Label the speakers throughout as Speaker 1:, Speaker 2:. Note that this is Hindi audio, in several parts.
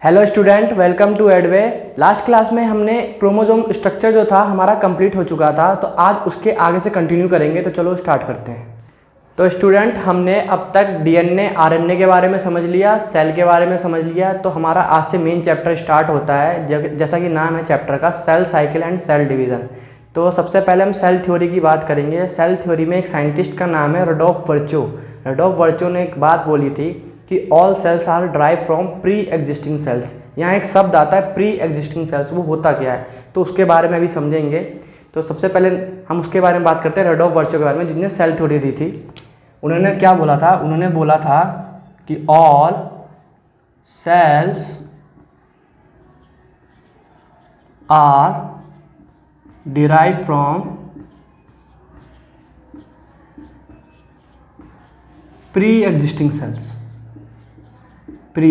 Speaker 1: Hello student, welcome to Edway. Last class में हमने क्रोमोसोम स्ट्रक्चर जो था हमारा कंप्लीट हो चुका था, तो आज उसके आगे से कंटिन्यू करेंगे। तो चलो स्टार्ट करते हैं। तो स्टूडेंट, हमने अब तक डीएनए आरएनए के बारे में समझ लिया, सेल के बारे में समझ लिया। तो हमारा आज से मेन चैप्टर स्टार्ट होता है, जैसा कि नाम है चैप्टर का, cell cycle and cell division. तो सबसे पहले हम सेल थ्योरी की बात करेंगे। सेल थ्योरी में एक साइंटिस्ट का नाम है रडोल्फ वर्चो। रडोल्फ वर्चो ने एक बात बोली थी कि all cells are derive from pre existing cells. यहाँ एक शब्द आता है प्री एग्जिस्टिंग सेल्स, वो होता क्या है तो उसके बारे में भी समझेंगे। तो सबसे पहले हम उसके बारे में बात करते हैं, रडोल्फ वर्चो के बारे में, जिसने सेल थ्योरी दी थी। उन्होंने क्या बोला था? उन्होंने बोला था कि all cells are derive from pre existing cells. Pre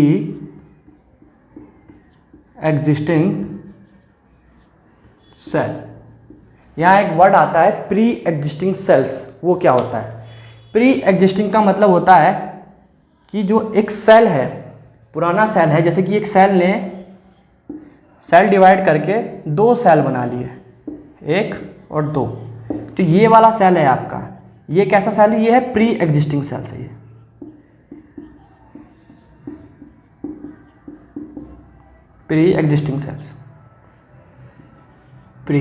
Speaker 1: existing cell, यहाँ एक वर्ड आता है प्री एग्जिस्टिंग सेल्स। वो क्या होता है? प्री एग्जिस्टिंग का मतलब होता है कि जो एक सेल है, पुराना सेल है, जैसे कि एक सेल ने सेल डिवाइड करके दो सेल बना लिए, एक और दो। तो ये वाला सेल है आपका, ये कैसा सेल है? ये है प्री एग्जिस्टिंग सेल से। ये pre existing cells, pre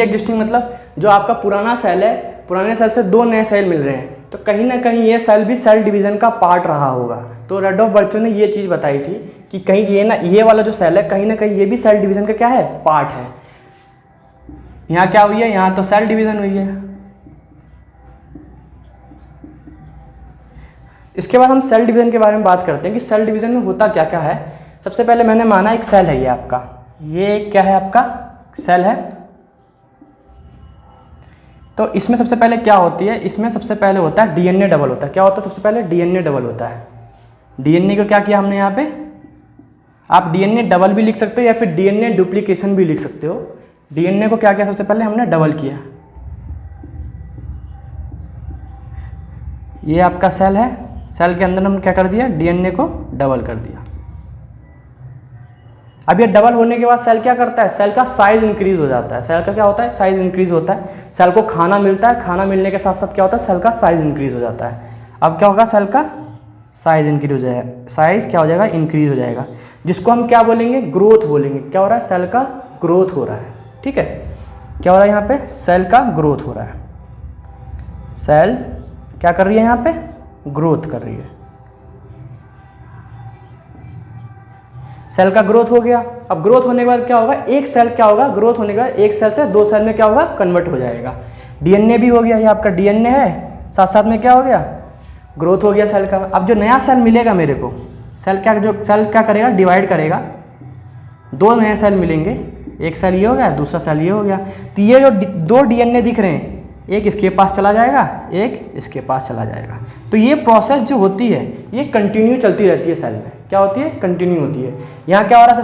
Speaker 1: existing मतलब जो आपका पुराना सेल है, पुराने सेल से दो नए सेल मिल रहे हैं, तो कहीं ना कहीं ये सेल भी सेल डिवीजन का पार्ट रहा होगा। तो रडोल्फ वर्चो ने ये चीज़ बताई थी कि कहीं ये वाला जो सेल है, कहीं ना कहीं ये भी सेल डिवीजन का क्या है? पार्ट है। यहाँ क्या हुई है? यहाँ तो सेल डिवीजन हुई है। इसके बाद हम सेल डिवीजन के बारे में बात करते हैं कि सेल डिवीजन में होता क्या क्या है। सबसे पहले मैंने माना एक सेल है, ये आपका, ये क्या है? आपका सेल है। तो इसमें सबसे पहले क्या होती है? इसमें सबसे पहले होता है डीएनए डबल होता है। क्या होता है? सबसे पहले डीएनए डबल होता है। डीएनए को क्या किया हमने यहाँ पे? आप डीएनए डबल भी लिख सकते हो या फिर डीएनए डुप्लीकेशन भी लिख सकते हो। डीएनए को क्या किया? सबसे पहले हमने डबल किया। ये आपका सेल है, सेल के अंदर हम क्या कर दिया? डीएनए को डबल कर दिया। अब ये डबल होने के बाद सेल क्या करता है? सेल का साइज इंक्रीज हो जाता है। सेल का क्या होता है? साइज इंक्रीज होता है। सेल को खाना मिलता है, खाना मिलने के साथ साथ क्या होता है? सेल का साइज इंक्रीज हो जाता है। अब क्या होगा? सेल का साइज इंक्रीज हो जाएगा। साइज क्या हो जाएगा? इंक्रीज हो जाएगा, जिसको हम क्या बोलेंगे? ग्रोथ बोलेंगे। क्या हो रहा है? सेल का ग्रोथ हो रहा है। ठीक है, क्या हो रहा है यहाँ पे? सेल का ग्रोथ हो रहा है। सेल क्या कर रही है? यहाँ पे ग्रोथ कर रही है। सेल का ग्रोथ हो गया। अब ग्रोथ होने के बाद क्या होगा? एक सेल क्या होगा? ग्रोथ होने के बाद एक सेल से दो सेल में क्या होगा? कन्वर्ट हो जाएगा। डीएनए भी हो गया, ये आपका डीएनए है, साथ साथ में क्या हो गया? ग्रोथ हो गया सेल का। अब जो नया सेल मिलेगा मेरे को, सेल क्या करेगा? डिवाइड करेगा। दो नए सेल मिलेंगे, एक सेल ये हो गया, दूसरा सेल ये हो गया। तो ये जो दो डीएनए दिख रहे हैं, एक इसके पास चला जाएगा, एक इसके पास चला जाएगा। तो ये प्रोसेस जो होती है ये कंटिन्यू चलती रहती है सेल में। क्या होती है? कंटिन्यू होती है। यहाँ क्या हो रहा है?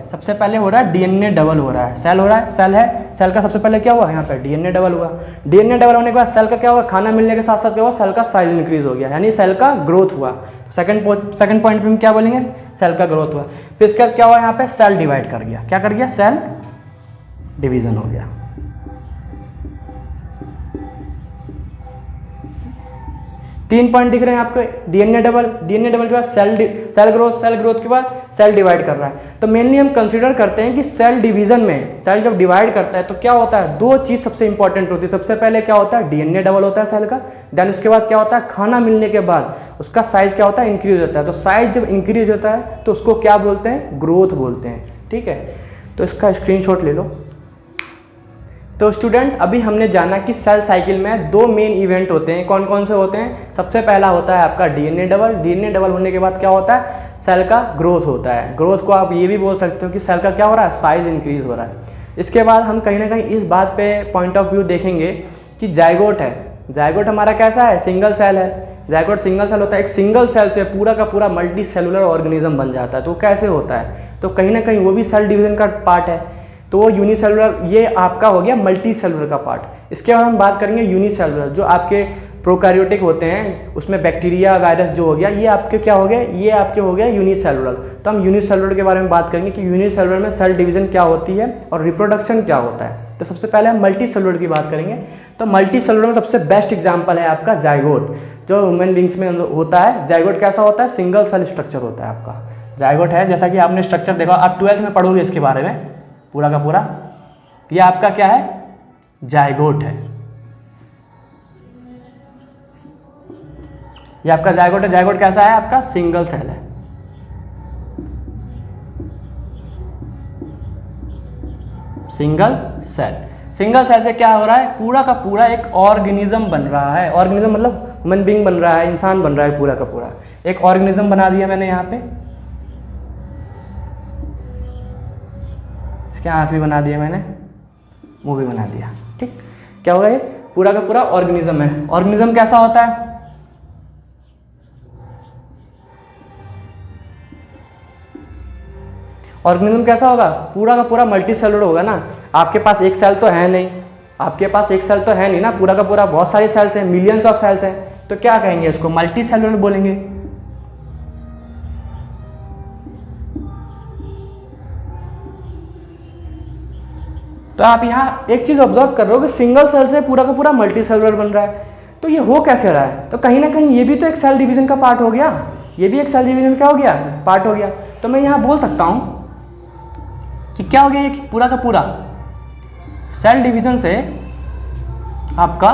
Speaker 1: सबसे पहले हो रहा है डीएनए डबल हो रहा है। सेल हो रहा है, सेल है, सेल का सबसे पहले क्या हुआ? यहाँ पे डीएनए डबल हुआ। डीएनए डबल होने के बाद सेल का क्या हुआ? खाना मिलने के साथ साथ क्या हुआ? सेल का साइज इंक्रीज हो गया, यानी सेल का ग्रोथ हुआ। सेकंड पॉइंट पे हम क्या बोलेंगे? सेल का ग्रोथ हुआ। फिर इसके बाद क्या हुआ? यहाँ पे सेल डिवाइड कर गया। क्या कर गया? सेल डिवीजन हो गया। तीन पॉइंट दिख रहे हैं आपको। डीएनए डबल के बाद सेल ग्रोथ के बाद सेल डिवाइड कर रहा है। तो मेनली हम कंसीडर करते हैं कि सेल डिवीजन में सेल जब डिवाइड करता है तो क्या होता है? दो चीज सबसे इंपॉर्टेंट होती है। सबसे पहले क्या होता है? डीएनए डबल होता है सेल का। देन उसके बाद क्या होता है? खाना मिलने के बाद उसका साइज क्या होता है? इंक्रीज होता है। तो साइज जब इंक्रीज होता है तो उसको क्या बोलते हैं? ग्रोथ बोलते हैं। ठीक है, तो इसका स्क्रीनशॉट ले लो। तो स्टूडेंट, अभी हमने जाना कि सेल साइकिल में दो मेन इवेंट होते हैं। कौन कौन से होते हैं? सबसे पहला होता है आपका डीएनए डबल। डीएनए डबल होने के बाद क्या होता है? सेल का ग्रोथ होता है। ग्रोथ को आप ये भी बोल सकते हो कि सेल का क्या हो रहा है? साइज इंक्रीज हो रहा है। इसके बाद हम कहीं ना कहीं इस बात पे पॉइंट ऑफ व्यू देखेंगे कि जाइगोट है। जाइगोट हमारा कैसा है? सिंगल सेल है। जाइगोट सिंगल सेल होता है। एक सिंगल सेल से पूरा का पूरा मल्टी सेलुलर ऑर्गेनिज्म बन जाता है। तो कैसे होता है? तो कहीं ना कहीं वो भी सेल डिवीजन का पार्ट है। तो यूनिसेलुलर ये आपका हो गया मल्टी सेलुलर का पार्ट। इसके बाद हम बात करेंगे यूनिसेलुलर, जो आपके प्रोकैरियोटिक होते हैं उसमें बैक्टीरिया वायरस जो हो गया, ये आपके क्या हो गया, ये आपके हो गया यूनिसेलुलर। तो हम यूनिसेलुलर के बारे में बात करेंगे कि यूनिसेलुलर में सेल डिवीजन क्या होती है और रिप्रोडक्शन क्या होता है। तो सबसे पहले हम मल्टी सेलुलर की बात करेंगे। तो मल्टी सेलुलर में सबसे बेस्ट एग्जाम्पल है आपका जाइगोट, जो ह्यूमन बींग्स में होता है। जाइगोट कैसा होता है, सिंगल सेल स्ट्रक्चर होता है आपका। जाइगोट है, जैसा कि आपने स्ट्रक्चर देखा, आप 12th में पढ़ोगे इसके बारे में पूरा का पूरा। ये आपका क्या है, जाइगोट है। ये आपका जाइगोट है। जाइगोट कैसा है आपका, सिंगल सेल है। सिंगल सेल, सिंगल सेल से क्या हो रहा है, पूरा का पूरा एक ऑर्गेनिज्म बन रहा है। ऑर्गेनिज्म मतलब ह्यूमन बीइंग बन रहा है, इंसान बन रहा है, पूरा का पूरा एक ऑर्गेनिज्म बना दिया मैंने यहाँ पे। इसके आँख भी बना दिया मैंने, मुंह भी बना दिया, ठीक। क्या होगा, ये पूरा का पूरा ऑर्गेनिज्म है। ऑर्गेनिज्म कैसा होता है, ऑर्गेनिज्म कैसा होगा, पूरा का पूरा मल्टी सेलुलर होगा ना। आपके पास एक सेल तो है नहीं, आपके पास एक सेल तो है नहीं ना, पूरा का पूरा बहुत सारे सेल्स हैं, मिलियंस ऑफ सेल्स हैं। तो क्या कहेंगे इसको, मल्टी सेलुलर बोलेंगे। तो आप यहाँ एक चीज ऑब्जर्व कर रहे हो कि सिंगल सेल से पूरा का पूरा मल्टी सेलुलर बन रहा है। तो ये हो कैसे रहा है, तो कहीं ना कहीं ये भी तो एक सेल डिवीजन का पार्ट हो गया, ये भी एक सेल डिवीजन का हो गया, पार्ट हो गया। तो मैं यहाँ बोल सकता हूँ कि क्या हो गया, ये पूरा का पूरा सेल डिवीजन से आपका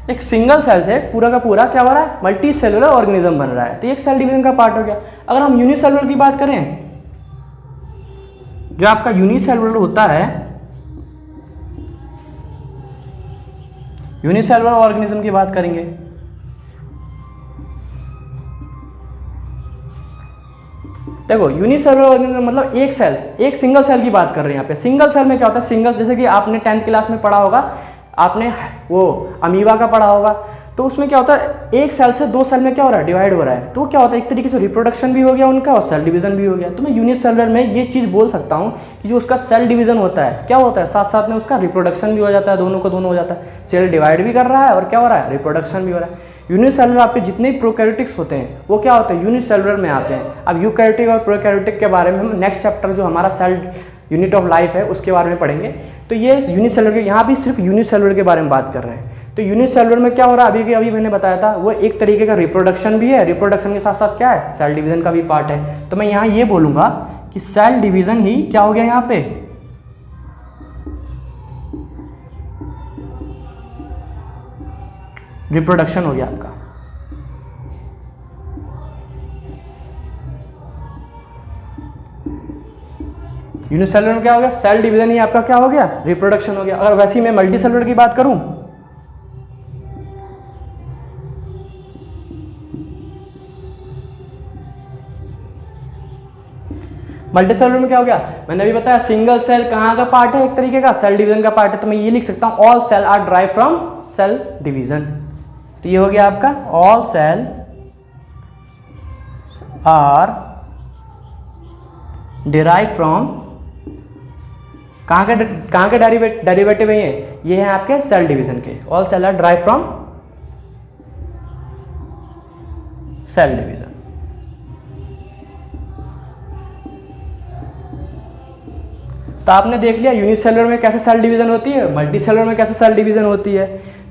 Speaker 1: एक सिंगल सेल से पूरा का पूरा क्या हो रहा है, मल्टी सेलुलर ऑर्गेनिज्म बन रहा है। तो एक सेल डिवीजन का पार्ट हो गया। अगर हम यूनिसेलुलर की बात करें, जो आपका यूनिसेलुलर होता है, यूनिसेलुलर ऑर्गेनिज्म की बात करेंगे, देखो यूनिसेलुलर ऑर्गेनिज्म मतलब एक सेल, एक सिंगल सेल की बात कर रहे हैं यहाँ पे। सिंगल सेल में क्या होता है, सिंगल, जैसे कि आपने 10th क्लास में पढ़ा होगा, आपने वो अमीबा का पढ़ा होगा। तो उसमें क्या होता है, एक सेल से दो सेल में क्या हो रहा है, डिवाइड हो रहा है। तो क्या होता है, एक तरीके से रिप्रोडक्शन भी हो गया उनका और सेल डिवीजन भी हो गया। तो मैं यूनिसेलुलर में ये चीज़ बोल सकता हूँ कि जो उसका सेल डिवीजन होता है, क्या होता है, साथ साथ में उसका रिप्रोडक्शन भी हो जाता है, दोनों को दोनों हो जाता है। सेल डिवाइड भी कर रहा है और क्या हो रहा है, रिप्रोडक्शन भी हो रहा है। यूनिसेलुलर आपके जितने भी प्रोकैरियोटिक्स होते हैं वो क्या होते हैं, यूनिसेलुलर में आते हैं। अब यूकैरियोटिक और प्रोकैरियोटिक के बारे में हम नेक्स्ट चैप्टर जो हमारा सेल यूनिट ऑफ लाइफ है उसके बारे में पढ़ेंगे। तो ये यूनिसेलुलर के, यहाँ भी सिर्फ यूनिसेलुलर के बारे में बात कर रहे हैं। तो यूनिसेलुलर में क्या हो रहा है, अभी मैंने बताया था, वो एक तरीके का रिप्रोडक्शन भी है, रिप्रोडक्शन के साथ साथ क्या है, सेल डिवीजन का भी पार्ट है। तो मैं यहाँ ये बोलूँगा कि सेल डिवीजन ही क्या हो गया, यहाँ पे रिप्रोडक्शन हो गया आपका। यूनिसेलुलर में क्या हो गया, सेल डिवीजन ही आपका क्या हो गया, रिप्रोडक्शन हो गया। अगर वैसे ही मैं मल्टी सेलुलर की बात करूं, मल्टी सेलुलर में क्या हो गया, मैंने अभी बताया सिंगल सेल कहाँ का पार्ट है, एक तरीके का सेल डिवीजन का पार्ट है। तो मैं ये लिख सकता हूं, all cell are derive from cell division. तो ये हो गया आपका, all cell are derive from, कहाँ के डेरिवेटिव है ये है आपके सेल डिवीजन के। All cell are derive from cell division. तो आपने देख लिया यूनिसेलुलर में कैसे सेल डिवीजन होती है, मल्टी सेलुलर में कैसे सेल डिवीजन होती है।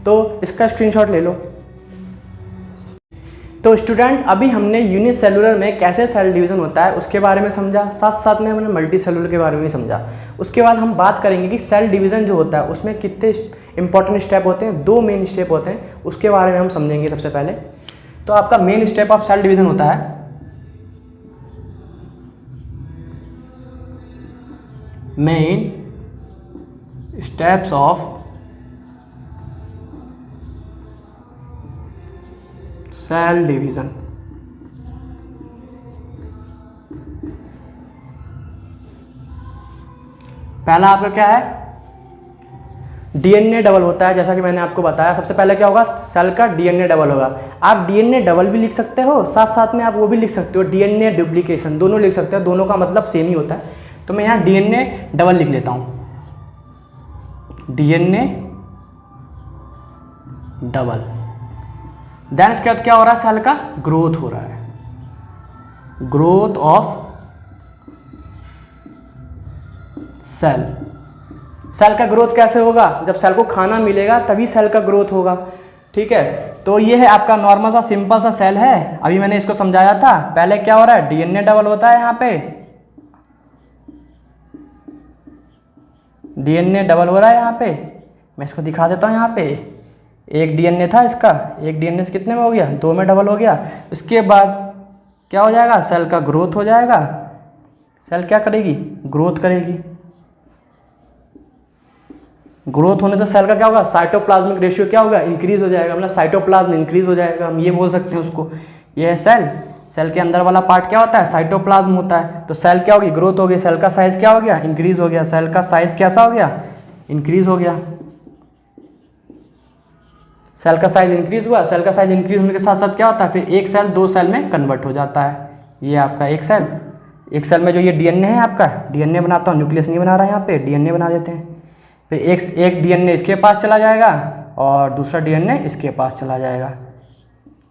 Speaker 1: तो इसका स्क्रीनशॉट ले लो। तो स्टूडेंट, अभी हमने यूनिसेलुलर में कैसे सेल डिवीजन होता है उसके बारे में समझा, साथ साथ में हमने मल्टी सेलुलर के बारे में समझा। उसके बाद हम बात करेंगे कि सेल डिवीजन जो होता है उसमें कितने इंपॉर्टेंट स्टेप होते हैं, 2 मेन स्टेप होते हैं, उसके बारे में हम समझेंगे। सबसे पहले तो आपका main step of cell division होता है main steps of cell division. पहला आपका क्या है, डीएनए डबल होता है। जैसा कि मैंने आपको बताया, सबसे पहले क्या होगा, सेल का डीएनए डबल होगा। आप डीएनए डबल भी लिख सकते हो, साथ साथ में आप वो भी लिख सकते हो डीएनए डुप्लीकेशन, दोनों लिख सकते हो, दोनों का मतलब सेम ही होता है। तो मैं यहाँ डीएनए डबल लिख लेता हूँ, डीएनए डबल। देन इसके बाद क्या हो रहा है, सेल का ग्रोथ हो रहा है, ग्रोथ ऑफ सेल। सेल का ग्रोथ कैसे होगा, जब सेल को खाना मिलेगा तभी सेल का ग्रोथ होगा, ठीक है। तो ये है आपका नॉर्मल सा सिंपल सा सेल है, अभी मैंने इसको समझाया था। पहले क्या हो रहा है, डीएनए डबल होता है, यहाँ पे डीएनए डबल हो रहा है। यहाँ पे मैं इसको दिखा देता हूँ, यहाँ पे एक डीएनए था इसका, एक डीएनए से कितने में हो गया, 2 में डबल हो गया। इसके बाद क्या हो जाएगा, सेल का ग्रोथ हो जाएगा। सेल क्या करेगी, ग्रोथ करेगी। ग्रोथ होने से सेल का क्या होगा, साइटोप्लाज्मिक रेशियो क्या होगा, इंक्रीज हो जाएगा, मतलब साइटोप्लाज्म इंक्रीज हो जाएगा, हम ये बोल सकते हैं उसको। ये है सेल, सेल के अंदर वाला पार्ट क्या होता है, साइटोप्लाज्म होता है। तो सेल क्या होगी, ग्रोथ हो गई, सेल का साइज क्या हो गया, इंक्रीज हो गया। सेल का साइज कैसा हो गया, इंक्रीज हो गया। सेल का साइज इंक्रीज हुआ, सेल का साइज इंक्रीज होने के साथ साथ क्या होता है, फिर एक सेल 2 सेल में कन्वर्ट हो जाता है। ये आपका एक सेल में जो ये डीएनए है आपका, डीएनए बनाता हूँ, न्यूक्लियस नहीं बना रहा है, यहाँ पे डीएनए बना देते हैं। फिर एक डीएनए इसके पास चला जाएगा और दूसरा डीएनए इसके पास चला जाएगा।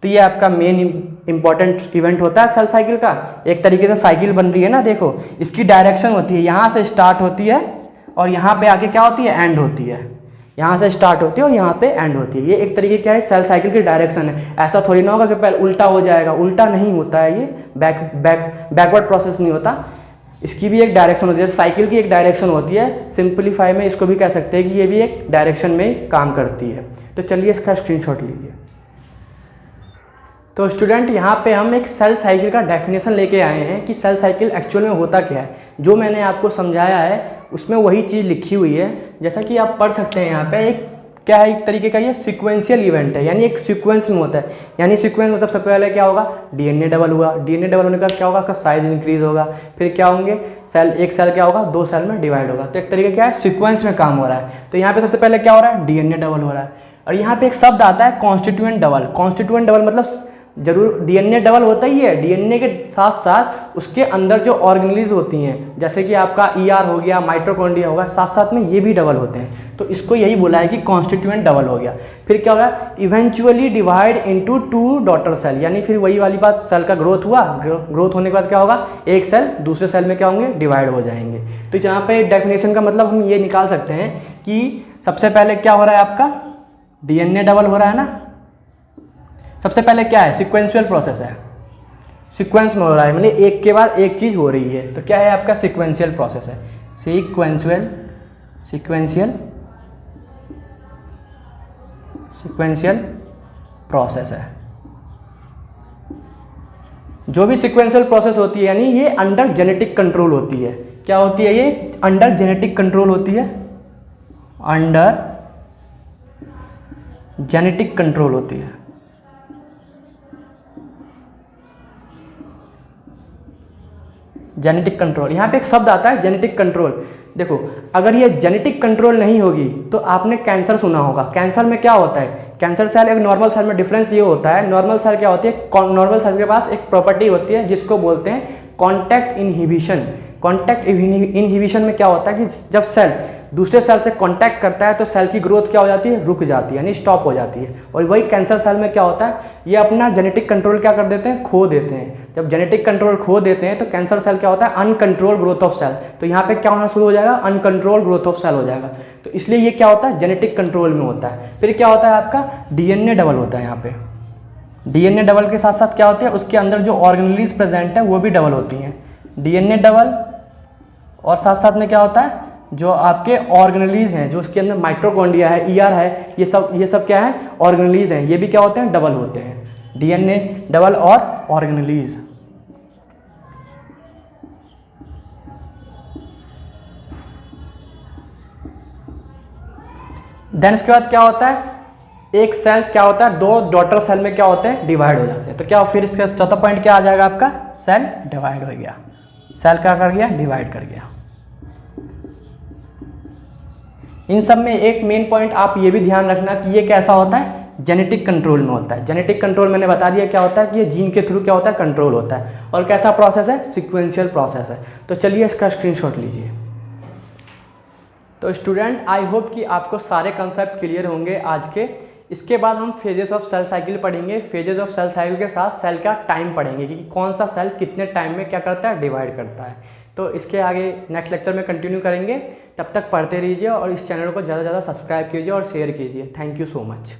Speaker 1: तो ये आपका मेन इंपॉर्टेंट इवेंट होता है सेल साइकिल का। एक तरीके से साइकिल बन रही है ना, देखो इसकी डायरेक्शन होती है, यहाँ से स्टार्ट होती है और यहाँ पे आके क्या होती है, एंड होती है। यहाँ से स्टार्ट होती है और यहाँ पे एंड होती है। ये एक तरीके क्या है, सेल साइकिल की डायरेक्शन है। ऐसा थोड़ी ना होगा कि पहले उल्टा हो जाएगा, उल्टा नहीं होता है, ये बैकवर्ड प्रोसेस नहीं होता। इसकी भी एक डायरेक्शन होती है, साइकिल की एक डायरेक्शन होती है। सिंपलीफाई में इसको भी कह सकते हैं कि ये भी एक डायरेक्शन में काम करती है। तो चलिए इसका स्क्रीनशॉट लीजिए। तो स्टूडेंट यहाँ पे हम एक सेल साइकिल का डेफिनेशन लेके आए हैं कि सेल साइकिल एक्चुअल में होता क्या है। जो मैंने आपको समझाया है उसमें वही चीज़ लिखी हुई है। जैसा कि आप पढ़ सकते हैं, यहाँ पे एक क्या है, एक तरीके का ये सीक्वेंशियल इवेंट है, यानी एक सीक्वेंस में होता है। यानी सीक्वेंस मतलब सबसे पहले क्या होगा, डीएनए डबल हुआ, डीएनए डबल होने का क्या होगा, उसका साइज इंक्रीज होगा। फिर क्या होंगे, एक सेल क्या होगा, 2 सेल में डिवाइड होगा। तो एक तरीके क्या है, सीक्वेंस में काम हो रहा है। तो यहाँ पे सबसे पहले क्या हो रहा है, डीएनए डबल हो रहा है। और यहाँ पे एक शब्द आता है कॉन्स्टिट्यूएंट डबल। कॉन्स्टिट्यूएंट डबल मतलब जरूर डीएनए डबल होता ही है, डीएनए के साथ साथ उसके अंदर जो ऑर्गेनेल्स होती हैं, जैसे कि आपका ईआर हो गया, माइटोकॉन्ड्रिया होगा, साथ साथ में ये भी डबल होते हैं। तो इसको यही बोला है कि कॉन्स्टिट्यूएंट डबल हो गया। फिर क्या होगा, eventually divide into 2 daughter cell, यानी फिर वही वाली बात, सेल का ग्रोथ हुआ, ग्रोथ होने के बाद क्या होगा, एक सेल दूसरे सेल में क्या होंगे, डिवाइड हो जाएंगे। तो यहाँ पे डेफिनेशन का मतलब हम ये निकाल सकते हैं कि सबसे पहले क्या हो रहा है, आपका डीएनए डबल हो रहा है ना। सबसे पहले क्या है, सीक्वेंशियल प्रोसेस है, सीक्वेंस में हो रहा है, मतलब एक के बाद एक चीज़ हो रही है। तो क्या है आपका, सीक्वेंशियल प्रोसेस है, सीक्वेंशियल प्रोसेस है। जो भी सीक्वेंशियल प्रोसेस होती है, यानी ये अंडर जेनेटिक कंट्रोल होती है। क्या होती है, ये अंडर जेनेटिक कंट्रोल होती है, अंडर जेनेटिक कंट्रोल होती है। जेनेटिक कंट्रोल, यहाँ पे एक शब्द आता है जेनेटिक कंट्रोल। देखो अगर ये जेनेटिक कंट्रोल नहीं होगी तो आपने कैंसर सुना होगा। कैंसर में क्या होता है, कैंसर सेल एक नॉर्मल सेल में डिफरेंस ये होता है, नॉर्मल सेल क्या होती है, नॉर्मल सेल के पास एक प्रॉपर्टी होती है जिसको बोलते हैं कॉन्टैक्ट इनहिबिशन। कॉन्टैक्ट इनहिबिशन में क्या होता है कि जब सेल दूसरे सेल से कांटेक्ट करता है तो सेल की ग्रोथ क्या हो जाती है, रुक जाती है, यानी स्टॉप हो जाती है। और वही कैंसर सेल में क्या होता है, ये अपना जेनेटिक कंट्रोल क्या कर देते हैं, खो देते हैं। जब जेनेटिक कंट्रोल खो देते हैं तो कैंसर सेल क्या होता है, अनकंट्रोल ग्रोथ ऑफ सेल। तो यहाँ पे क्या होना शुरू हो जाएगा, अनकंट्रोल ग्रोथ ऑफ सेल हो जाएगा। तो इसलिए ये क्या होता है, जेनेटिक कंट्रोल में होता है। फिर क्या होता है आपका, डीएनए डबल होता है। यहाँ पे डीएनए डबल के साथ साथ क्या होता है, उसके अंदर जो ऑर्गेनेल्स प्रेजेंट है वो भी डबल होती हैं। डीएनए डबल और साथ साथ में क्या होता है, जो आपके ऑर्गेनेल्स हैं, जो उसके अंदर माइटोकॉन्ड्रिया है, ईआर है, ये सब क्या है, ऑर्गेनेल्स हैं, ये भी क्या होते हैं, डबल होते हैं। डीएनए डबल और ऑर्गेनेल्स। देन इसके बाद क्या होता है, एक सेल क्या होता है, 2 डॉटर सेल में क्या होते हैं, डिवाइड हो जाते हैं। तो क्या फिर इसका चौथा पॉइंट क्या आ जाएगा आपका, सेल डिवाइड हो गया। सेल क्या कर गया, डिवाइड कर गया। इन सब में एक मेन पॉइंट आप ये भी ध्यान रखना कि ये कैसा होता है, जेनेटिक कंट्रोल में होता है। जेनेटिक कंट्रोल मैंने बता दिया क्या होता है कि ये जीन के थ्रू क्या होता है, कंट्रोल होता है। और कैसा प्रोसेस है, सीक्वेंशियल प्रोसेस है। तो चलिए इसका स्क्रीनशॉट लीजिए। तो स्टूडेंट आई होप कि आपको सारे कंसेप्ट क्लियर होंगे आज के। इसके बाद हम फेजेस ऑफ सेल साइकिल पढ़ेंगे। फेजेस ऑफ सेल साइकिल के साथ सेल का टाइम पढ़ेंगे कि कौन सा सेल कितने टाइम में क्या करता है, डिवाइड करता है। तो इसके आगे नेक्स्ट लेक्चर में कंटिन्यू करेंगे। तब तक पढ़ते रहिए और इस चैनल को ज़्यादा से ज़्यादा सब्सक्राइब कीजिए और शेयर कीजिए। Thank you so much.